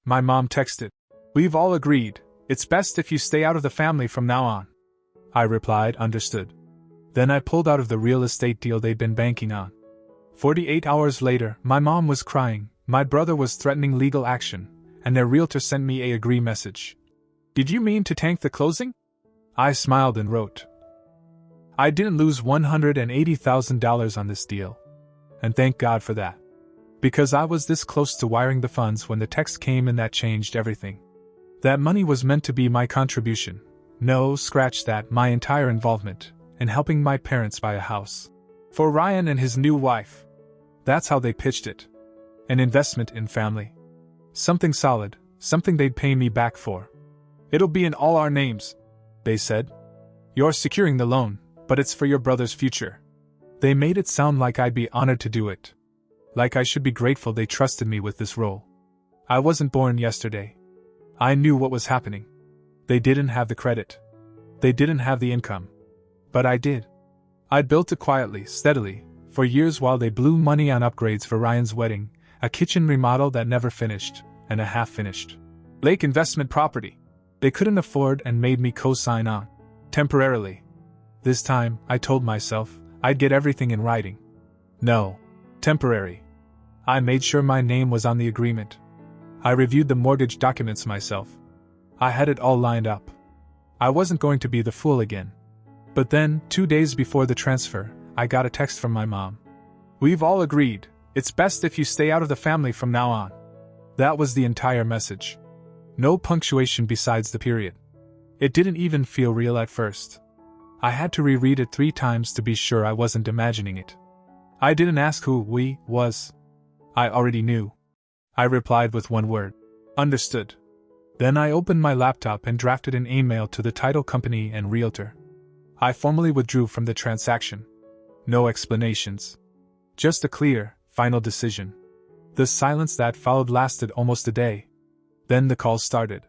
My mom texted. "We've all agreed. It's best if you stay out of the family from now on." I replied, "Understood." Then I pulled out of the real estate deal they'd been banking on. 48 hours later, my mom was crying, my brother was threatening legal action, and their realtor sent me a agree message. "Did you mean to tank the closing?" I smiled and wrote. I didn't lose $180,000 on this deal. And thank God for that. Because I was this close to wiring the funds when the text came and that changed everything. That money was meant to be my contribution. No, scratch that, my entire involvement in helping my parents buy a house. For Ryan and his new wife. That's how they pitched it. An investment in family. Something solid, something they'd pay me back for. "It'll be in all our names," they said. "You're securing the loan, but it's for your brother's future." They made it sound like I'd be honored to do it. Like I should be grateful they trusted me with this role. I wasn't born yesterday. I knew what was happening. They didn't have the credit. They didn't have the income. But I did. I'd built it quietly, steadily, for years while they blew money on upgrades for Ryan's wedding, a kitchen remodel that never finished, and a half-finished lake investment property they couldn't afford and made me co-sign on. Temporarily. This time, I told myself, I'd get everything in writing. No. Temporary. I made sure my name was on the agreement. I reviewed the mortgage documents myself. I had it all lined up. I wasn't going to be the fool again. But then, 2 days before the transfer, I got a text from my mom. "We've all agreed. It's best if you stay out of the family from now on." That was the entire message. No punctuation besides the period. It didn't even feel real at first. I had to reread it 3 times to be sure I wasn't imagining it. I didn't ask who "we" was. I already knew. I replied with one word. "Understood." Then I opened my laptop and drafted an email to the title company and realtor. I formally withdrew from the transaction. No explanations. Just a clear, final decision. The silence that followed lasted almost a day. Then the calls started.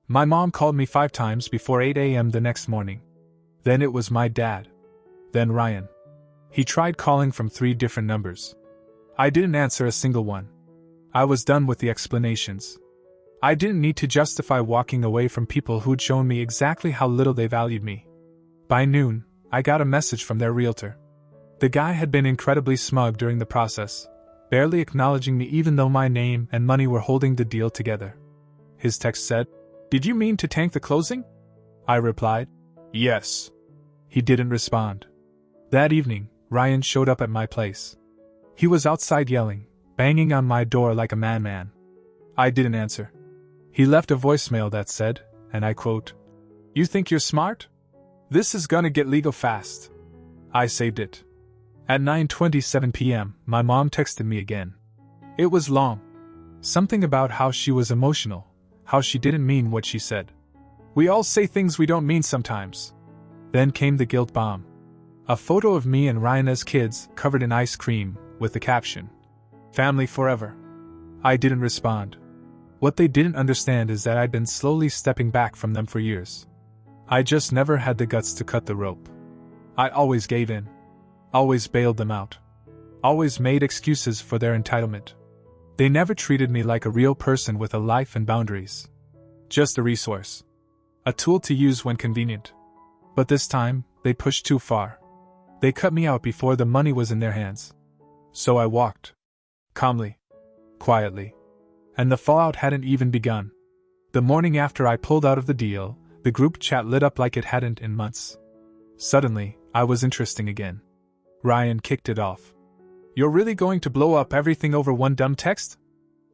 My mom called me 5 times before 8 a.m. the next morning. Then it was my dad. Then Ryan. He tried calling from 3 different numbers. I didn't answer a single one. I was done with the explanations. I didn't need to justify walking away from people who'd shown me exactly how little they valued me. By noon, I got a message from their realtor. The guy had been incredibly smug during the process, barely acknowledging me even though my name and money were holding the deal together. His text said, "Did you mean to tank the closing?" I replied, "Yes." He didn't respond. That evening, Ryan showed up at my place. He was outside yelling, banging on my door like a madman. I didn't answer. He left a voicemail that said, and I quote, "You think you're smart? This is gonna get legal fast." I saved it. At 9:27 p.m., my mom texted me again. It was long. Something about how she was emotional, how she didn't mean what she said. "We all say things we don't mean sometimes." Then came the guilt bomb. A photo of me and Ryan as kids, covered in ice cream, with the caption, "Family forever." I didn't respond. What they didn't understand is that I'd been slowly stepping back from them for years. I just never had the guts to cut the rope. I always gave in. Always bailed them out. Always made excuses for their entitlement. They never treated me like a real person with a life and boundaries. Just a resource. A tool to use when convenient. But this time, they pushed too far. They cut me out before the money was in their hands. So I walked. Calmly. Quietly. And the fallout hadn't even begun. The morning after I pulled out of the deal, the group chat lit up like it hadn't in months. Suddenly, I was interesting again. Ryan kicked it off. "You're really going to blow up everything over one dumb text?"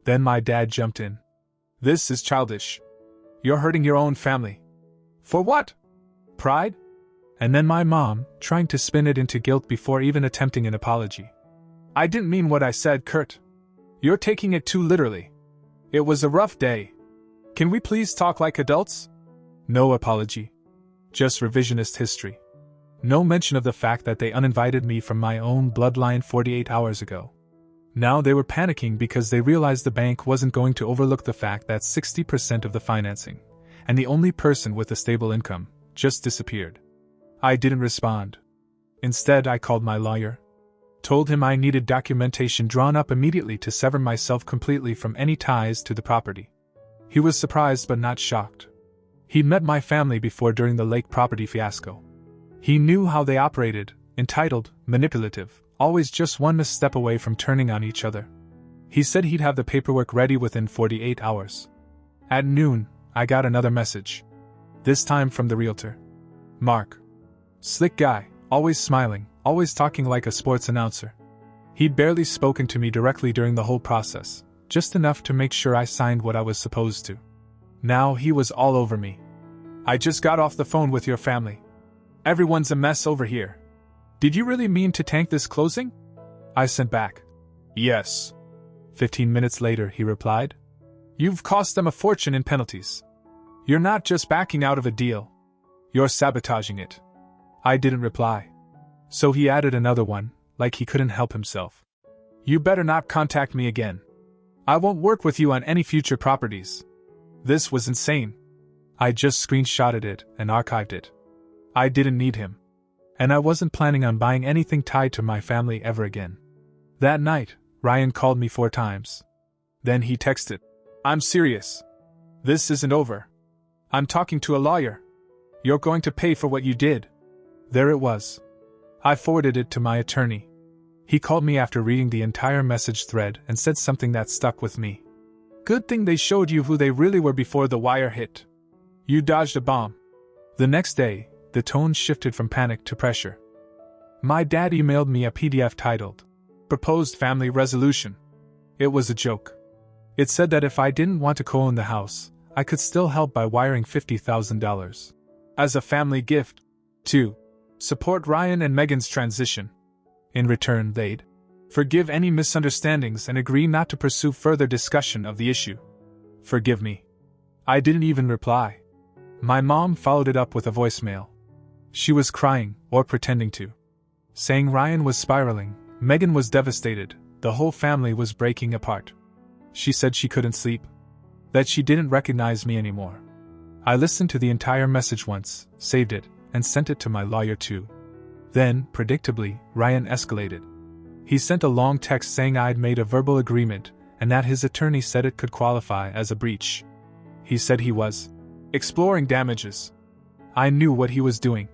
Then my dad jumped in. "This is childish. You're hurting your own family." "For what? Pride?" And then my mom, trying to spin it into guilt before even attempting an apology. "I didn't mean what I said, Kurt. You're taking it too literally. It was a rough day. Can we please talk like adults?" No apology. Just revisionist history. No mention of the fact that they uninvited me from my own bloodline 48 hours ago. Now they were panicking because they realized the bank wasn't going to overlook the fact that 60% of the financing, and the only person with a stable income, just disappeared. I didn't respond. Instead, I called my lawyer. Told him I needed documentation drawn up immediately to sever myself completely from any ties to the property. He was surprised but not shocked. He'd met my family before during the lake property fiasco. He knew how they operated, entitled, manipulative, always just one misstep away from turning on each other. He said he'd have the paperwork ready within 48 hours. At noon, I got another message. This time from the realtor. Mark. Slick guy, always smiling, always talking like a sports announcer. He'd barely spoken to me directly during the whole process, just enough to make sure I signed what I was supposed to. Now he was all over me. I just got off the phone with your family. Everyone's a mess over here. Did you really mean to tank this closing? I sent back. Yes. 15 minutes later, he replied. You've cost them a fortune in penalties. You're not just backing out of a deal. You're sabotaging it. I didn't reply. So he added another one, like he couldn't help himself. You better not contact me again. I won't work with you on any future properties. This was insane. I just screenshotted it and archived it. I didn't need him. And I wasn't planning on buying anything tied to my family ever again. That night, Ryan called me 4 times. Then he texted, I'm serious. This isn't over. I'm talking to a lawyer. You're going to pay for what you did. There it was. I forwarded it to my attorney. He called me after reading the entire message thread and said something that stuck with me. Good thing they showed you who they really were before the wire hit. You dodged a bomb. The next day, the tone shifted from panic to pressure. My dad emailed me a PDF titled, Proposed Family Resolution. It was a joke. It said that if I didn't want to co-own the house, I could still help by wiring $50,000 as a family gift to support Ryan and Megan's transition. In return, they'd forgive any misunderstandings and agree not to pursue further discussion of the issue. Forgive me. I didn't even reply. My mom followed it up with a voicemail. She was crying, or pretending to. Saying Ryan was spiraling, Megan was devastated, the whole family was breaking apart. She said she couldn't sleep. That she didn't recognize me anymore. I listened to the entire message once, saved it, and sent it to my lawyer too. Then, predictably, Ryan escalated. He sent a long text saying I'd made a verbal agreement, and that his attorney said it could qualify as a breach. He said he was exploring damages. I knew what he was doing.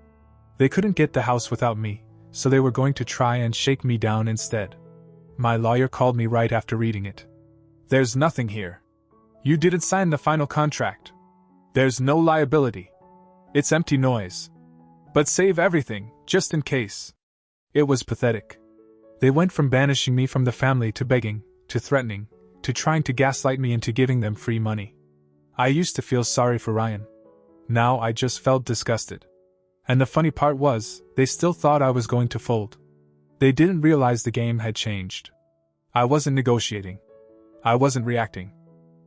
They couldn't get the house without me, so they were going to try and shake me down instead. My lawyer called me right after reading it. There's nothing here. You didn't sign the final contract. There's no liability. It's empty noise. But save everything, just in case. It was pathetic. They went from banishing me from the family to begging, to threatening, to trying to gaslight me into giving them free money. I used to feel sorry for Ryan. Now I just felt disgusted. And the funny part was, they still thought I was going to fold. They didn't realize the game had changed. I wasn't negotiating. I wasn't reacting.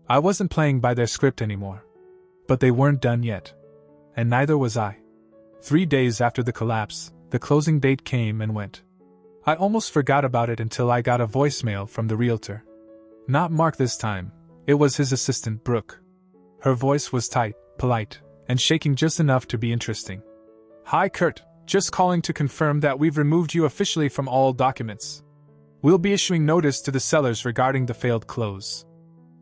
I wasn't playing by their script anymore. But they weren't done yet. And neither was I. 3 days after the collapse, the closing date came and went. I almost forgot about it until I got a voicemail from the realtor. Not Mark this time, it was his assistant, Brooke. Her voice was tight, polite, and shaking just enough to be interesting. Hi Kurt, just calling to confirm that we've removed you officially from all documents. We'll be issuing notice to the sellers regarding the failed close.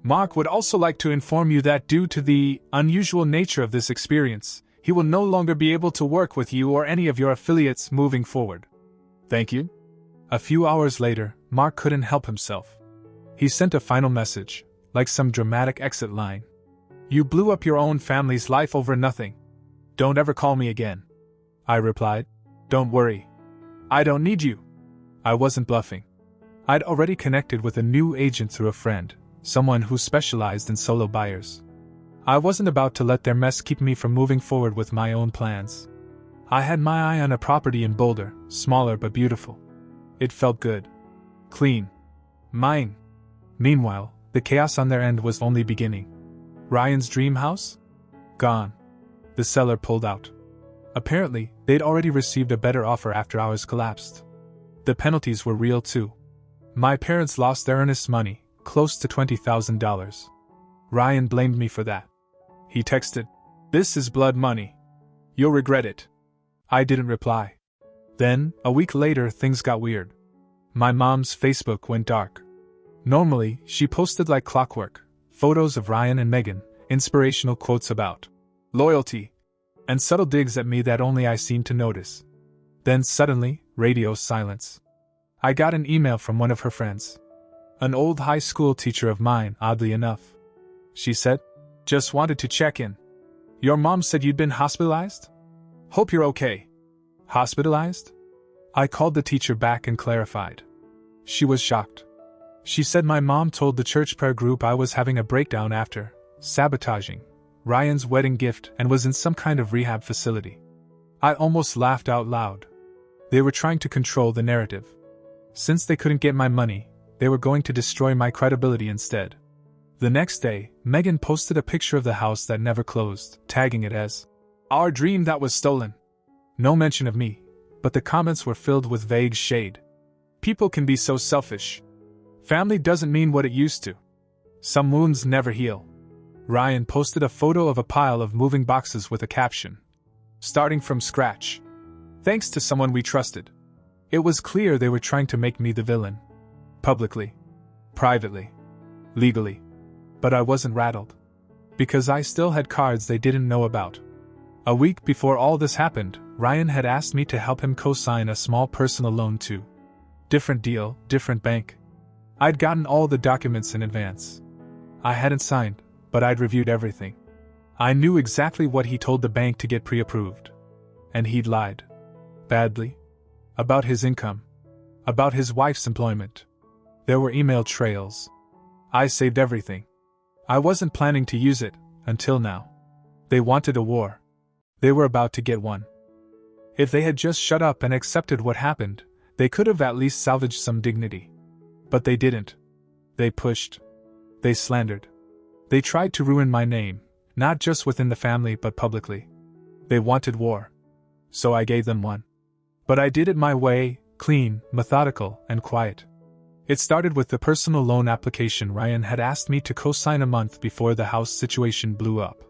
Mark would also like to inform you that due to the unusual nature of this experience, he will no longer be able to work with you or any of your affiliates moving forward. Thank you. A few hours later, Mark couldn't help himself. He sent a final message, like some dramatic exit line. You blew up your own family's life over nothing. Don't ever call me again. I replied. Don't worry. I don't need you. I wasn't bluffing. I'd already connected with a new agent through a friend, someone who specialized in solo buyers. I wasn't about to let their mess keep me from moving forward with my own plans. I had my eye on a property in Boulder, smaller but beautiful. It felt good. Clean. Mine. Meanwhile, the chaos on their end was only beginning. Ryan's dream house? Gone. The seller pulled out. Apparently, they'd already received a better offer after ours collapsed. The penalties were real too. My parents lost their earnest money, close to $20,000. Ryan blamed me for that. He texted, "This is blood money. You'll regret it." I didn't reply. Then, a week later, things got weird. My mom's Facebook went dark. Normally, she posted like clockwork, photos of Ryan and Megan, inspirational quotes about loyalty, and subtle digs at me that only I seemed to notice. Then suddenly, radio silence. I got an email from one of her friends. An old high school teacher of mine, oddly enough. She said, "Just wanted to check in. Your mom said you'd been hospitalized? Hope you're okay." Hospitalized? I called the teacher back and clarified. She was shocked. She said my mom told the church prayer group I was having a breakdown after sabotaging Ryan's wedding gift and was in some kind of rehab facility. I almost laughed out loud. They were trying to control the narrative. Since they couldn't get my money, they were going to destroy my credibility instead. The next day, Megan posted a picture of the house that never closed, tagging it as our dream that was stolen. No mention of me, but the comments were filled with vague shade. People can be so selfish. Family doesn't mean what it used to. Some wounds never heal. Ryan posted a photo of a pile of moving boxes with a caption, "Starting from scratch. Thanks to someone we trusted." It was clear they were trying to make me the villain. Publicly. Privately. Legally. But I wasn't rattled. Because I still had cards they didn't know about. A week before all this happened, Ryan had asked me to help him co-sign a small personal loan too. Different deal, different bank. I'd gotten all the documents in advance. I hadn't signed, but I'd reviewed everything. I knew exactly what he told the bank to get pre-approved. And he'd lied. Badly. About his income. About his wife's employment. There were email trails. I saved everything. I wasn't planning to use it, until now. They wanted a war. They were about to get one. If they had just shut up and accepted what happened, they could have at least salvaged some dignity. But they didn't. They pushed. They slandered. They tried to ruin my name, not just within the family but publicly. They wanted war. So I gave them one. But I did it my way, clean, methodical, and quiet. It started with the personal loan application Ryan had asked me to co-sign a month before the house situation blew up.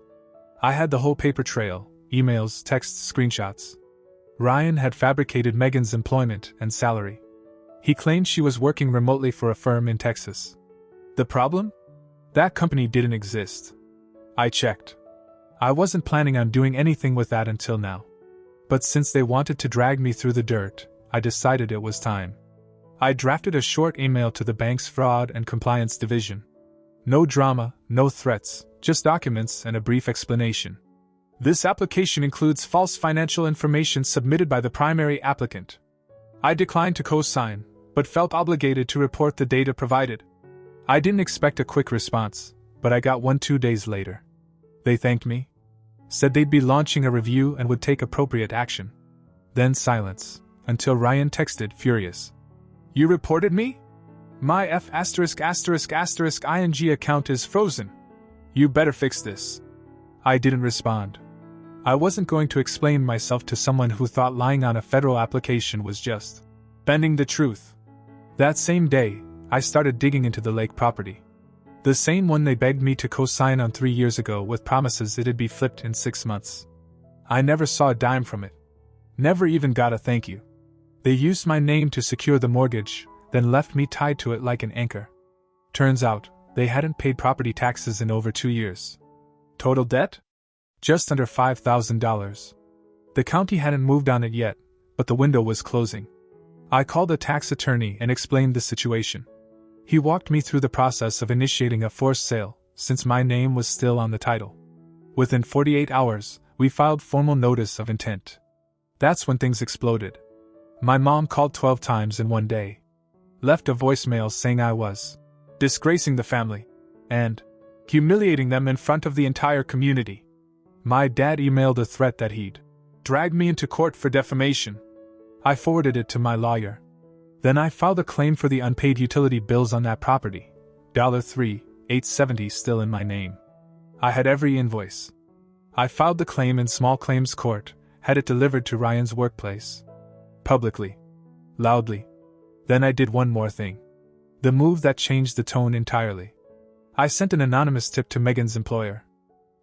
I had the whole paper trail, emails, texts, screenshots. Ryan had fabricated Megan's employment and salary. He claimed she was working remotely for a firm in Texas. The problem? That company didn't exist. I checked. I wasn't planning on doing anything with that until now. But since they wanted to drag me through the dirt, I decided it was time. I drafted a short email to the bank's fraud and compliance division. No drama, no threats, just documents and a brief explanation. This application includes false financial information submitted by the primary applicant. I declined to co-sign, but felt obligated to report the data provided. I didn't expect a quick response, but I got one 2 days later. They thanked me, said they'd be launching a review and would take appropriate action. Then silence, until Ryan texted, furious. "You reported me? My *****ing account is frozen. You better fix this." I didn't respond. I wasn't going to explain myself to someone who thought lying on a federal application was just bending the truth. That same day, I started digging into the lake property. The same one they begged me to co-sign on 3 years ago with promises it'd be flipped in 6 months. I never saw a dime from it. Never even got a thank you. They used my name to secure the mortgage, then left me tied to it like an anchor. Turns out, they hadn't paid property taxes in over 2 years. Total debt? Just under $5,000. The county hadn't moved on it yet, but the window was closing. I called a tax attorney and explained the situation. He walked me through the process of initiating a forced sale, since my name was still on the title. Within 48 hours, we filed formal notice of intent. That's when things exploded. My mom called 12 times in one day. Left a voicemail saying I was disgracing the family and humiliating them in front of the entire community. My dad emailed a threat that he'd drag me into court for defamation. I forwarded it to my lawyer. Then I filed a claim for the unpaid utility bills on that property. $3,870 still in my name. I had every invoice. I filed the claim in small claims court, had it delivered to Ryan's workplace. Publicly. Loudly. Then I did one more thing. The move that changed the tone entirely. I sent an anonymous tip to Megan's employer.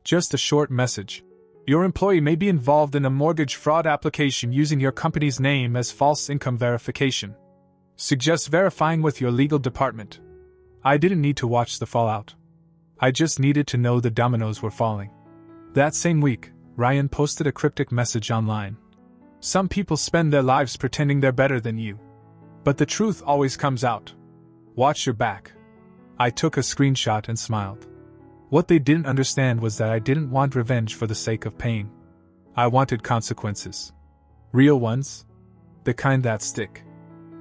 Just a short message. Your employee may be involved in a mortgage fraud application using your company's name as false income verification. Suggest verifying with your legal department. I didn't need to watch the fallout. I just needed to know the dominoes were falling. That same week, Ryan posted a cryptic message online. Some people spend their lives pretending they're better than you. But the truth always comes out. Watch your back. I took a screenshot and smiled. What they didn't understand was that I didn't want revenge for the sake of pain. I wanted consequences. Real ones. The kind that stick.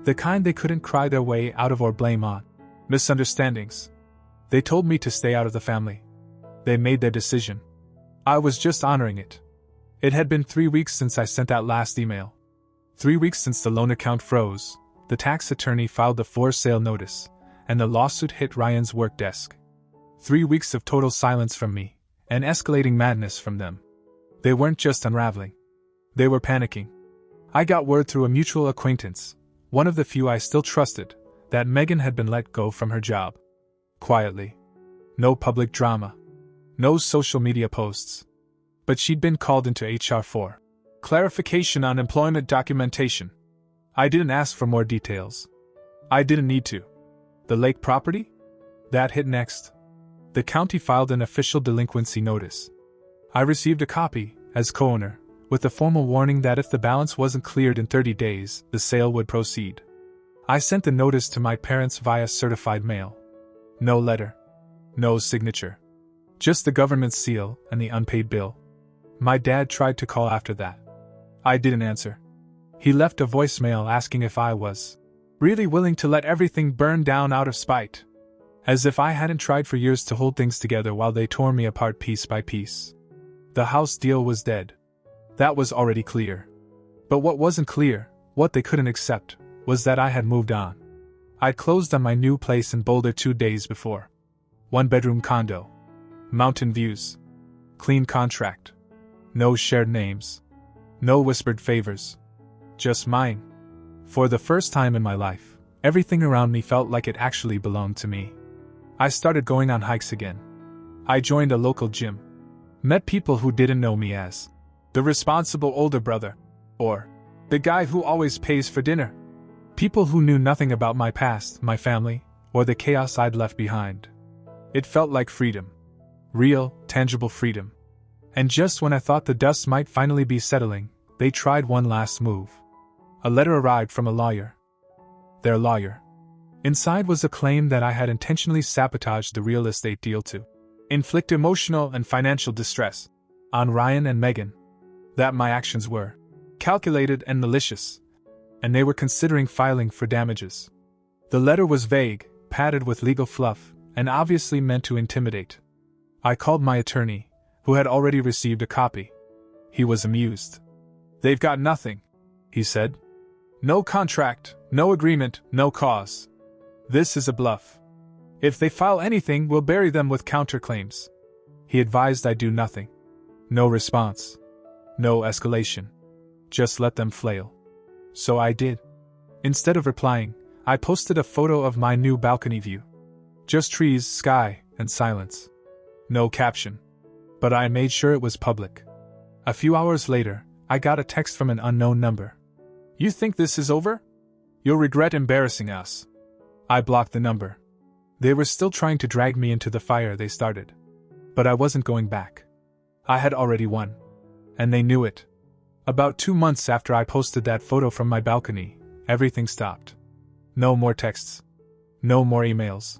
The kind they couldn't cry their way out of or blame on. Misunderstandings. They told me to stay out of the family. They made their decision. I was just honoring it. It had been 3 weeks since I sent that last email. 3 weeks since the loan account froze, the tax attorney filed the for sale notice, and the lawsuit hit Ryan's work desk. 3 weeks of total silence from me, and escalating madness from them. They weren't just unraveling. They were panicking. I got word through a mutual acquaintance, one of the few I still trusted, that Megan had been let go from her job. Quietly. No public drama. No social media posts. But she'd been called into HR for clarification on employment documentation. I didn't ask for more details. I didn't need to. The lake property? That hit next. The county filed an official delinquency notice. I received a copy, as co-owner, with a formal warning that if the balance wasn't cleared in 30 days, the sale would proceed. I sent the notice to my parents via certified mail. No letter. No signature. Just the government seal and the unpaid bill. My dad tried to call after that. I didn't answer. He left a voicemail asking if I was really willing to let everything burn down out of spite. As if I hadn't tried for years to hold things together while they tore me apart piece by piece. The house deal was dead. That was already clear. But what wasn't clear, what they couldn't accept, was that I had moved on. I'd closed on my new place in Boulder 2 days before. 1-bedroom condo. Mountain views. Clean contract. No shared names. No whispered favors. Just mine. For the first time in my life, everything around me felt like it actually belonged to me. I started going on hikes again. I joined a local gym. Met people who didn't know me as the responsible older brother, or the guy who always pays for dinner. People who knew nothing about my past, my family, or the chaos I'd left behind. It felt like freedom. Real, tangible freedom. And just when I thought the dust might finally be settling, they tried one last move. A letter arrived from a lawyer. Their lawyer. Inside was a claim that I had intentionally sabotaged the real estate deal to inflict emotional and financial distress on Ryan and Megan. That my actions were calculated and malicious, and they were considering filing for damages. The letter was vague, padded with legal fluff, and obviously meant to intimidate. I called my attorney, who had already received a copy. He was amused. "They've got nothing," he said. "No contract, no agreement, no cause. This is a bluff. If they file anything, we'll bury them with counterclaims." He advised I do nothing. No response. No escalation. Just let them flail. So I did. Instead of replying, I posted a photo of my new balcony view. Just trees, sky, and silence. No caption. But I made sure it was public. A few hours later, I got a text from an unknown number. "You think this is over? You'll regret embarrassing us." I blocked the number. They were still trying to drag me into the fire they started. But I wasn't going back. I had already won. And they knew it. About 2 months after I posted that photo from my balcony, everything stopped. No more texts. No more emails.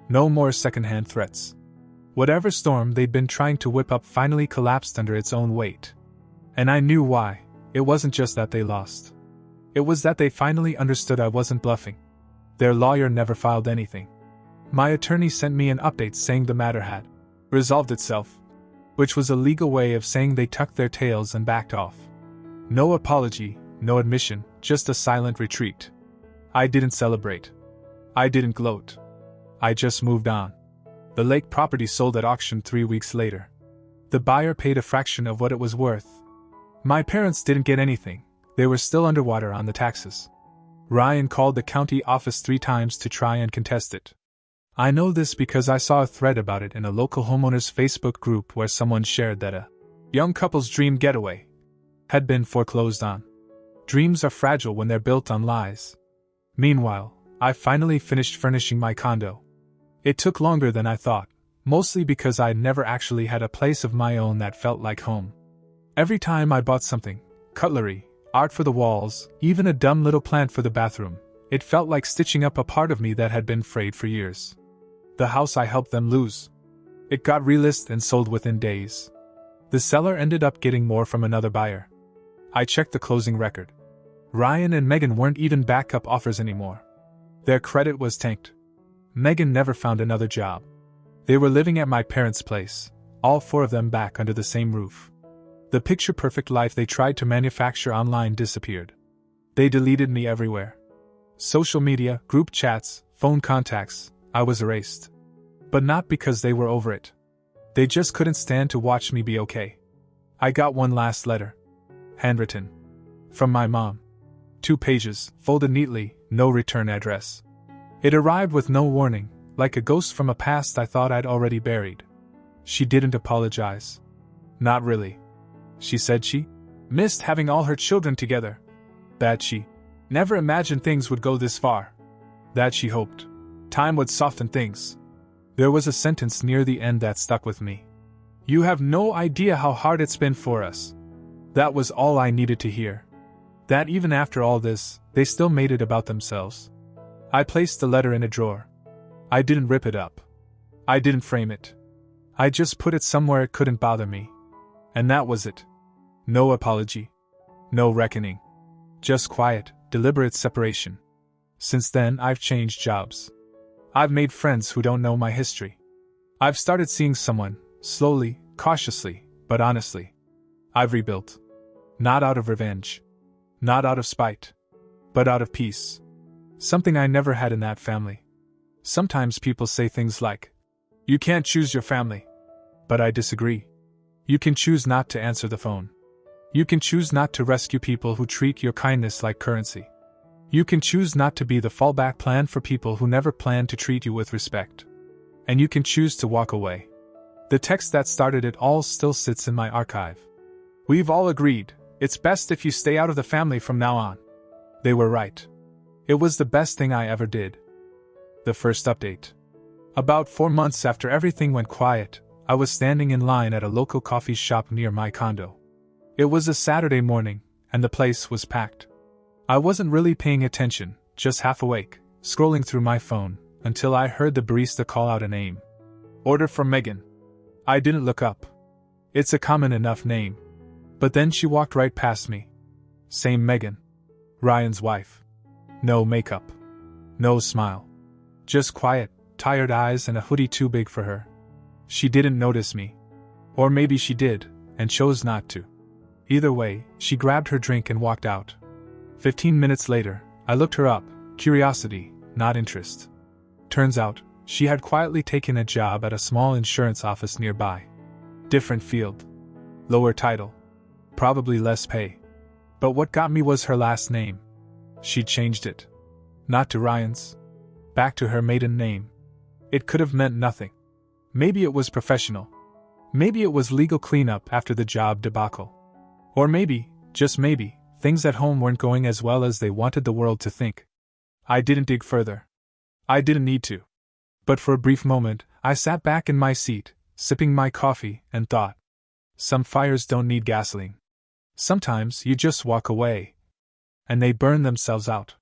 No more secondhand threats. Whatever storm they'd been trying to whip up finally collapsed under its own weight. And I knew why. It wasn't just that they lost. It was that they finally understood I wasn't bluffing. Their lawyer never filed anything. My attorney sent me an update saying the matter had resolved itself, which was a legal way of saying they tucked their tails and backed off. No apology, no admission, just a silent retreat. I didn't celebrate. I didn't gloat. I just moved on. The lake property sold at auction 3 weeks later. The buyer paid a fraction of what it was worth. My parents didn't get anything. They were still underwater on the taxes. Ryan called the county office 3 times to try and contest it. I know this because I saw a thread about it in a local homeowners Facebook group where someone shared that a young couple's dream getaway had been foreclosed on. Dreams are fragile when they're built on lies. Meanwhile, I finally finished furnishing my condo. It took longer than I thought, mostly because I never actually had a place of my own that felt like home. Every time I bought something, cutlery, art for the walls, even a dumb little plant for the bathroom, it felt like stitching up a part of me that had been frayed for years. The house I helped them lose. It got relisted and sold within days. The seller ended up getting more from another buyer. I checked the closing record. Ryan and Megan weren't even backup offers anymore. Their credit was tanked. Megan never found another job. They were living at my parents' place, all four of them back under the same roof. The picture-perfect life they tried to manufacture online disappeared. They deleted me everywhere. Social media, group chats, phone contacts, I was erased. But not because they were over it. They just couldn't stand to watch me be okay. I got one last letter. Handwritten. From my mom. 2 pages, folded neatly, no return address. It arrived with no warning, like a ghost from a past I thought I'd already buried. She didn't apologize. Not really. She said she missed having all her children together. That she never imagined things would go this far. That she hoped time would soften things. There was a sentence near the end that stuck with me. You have no idea how hard it's been for us. That was all I needed to hear. That even after all this, they still made it about themselves. I placed the letter in a drawer. I didn't rip it up. I didn't frame it. I just put it somewhere it couldn't bother me. And that was it. No apology. No reckoning. Just quiet, deliberate separation. Since then, I've changed jobs. I've made friends who don't know my history. I've started seeing someone, slowly, cautiously, but honestly. I've rebuilt. Not out of revenge. Not out of spite. But out of peace. Something I never had in that family. Sometimes people say things like, "You can't choose your family." But I disagree. You can choose not to answer the phone. You can choose not to rescue people who treat your kindness like currency. You can choose not to be the fallback plan for people who never plan to treat you with respect. And you can choose to walk away. The text that started it all still sits in my archive. We've all agreed, it's best if you stay out of the family from now on. They were right. It was the best thing I ever did. The first update. About 4 months after everything went quiet, I was standing in line at a local coffee shop near my condo. It was a Saturday morning, and the place was packed. I wasn't really paying attention, just half awake, scrolling through my phone, until I heard the barista call out a name. Order from Megan. I didn't look up. It's a common enough name. But then she walked right past me. Same Megan. Ryan's wife. No makeup. No smile. Just quiet, tired eyes and a hoodie too big for her. She didn't notice me. Or maybe she did, and chose not to. Either way, she grabbed her drink and walked out. 15 minutes later, I looked her up, curiosity, not interest. Turns out, she had quietly taken a job at a small insurance office nearby. Different field. Lower title. Probably less pay. But what got me was her last name. She'd changed it. Not to Ryan's. Back to her maiden name. It could have meant nothing. Maybe it was professional. Maybe it was legal cleanup after the job debacle. Or maybe, just maybe, things at home weren't going as well as they wanted the world to think. I didn't dig further. I didn't need to. But for a brief moment, I sat back in my seat, sipping my coffee, and thought. Some fires don't need gasoline. Sometimes you just walk away. And they burn themselves out.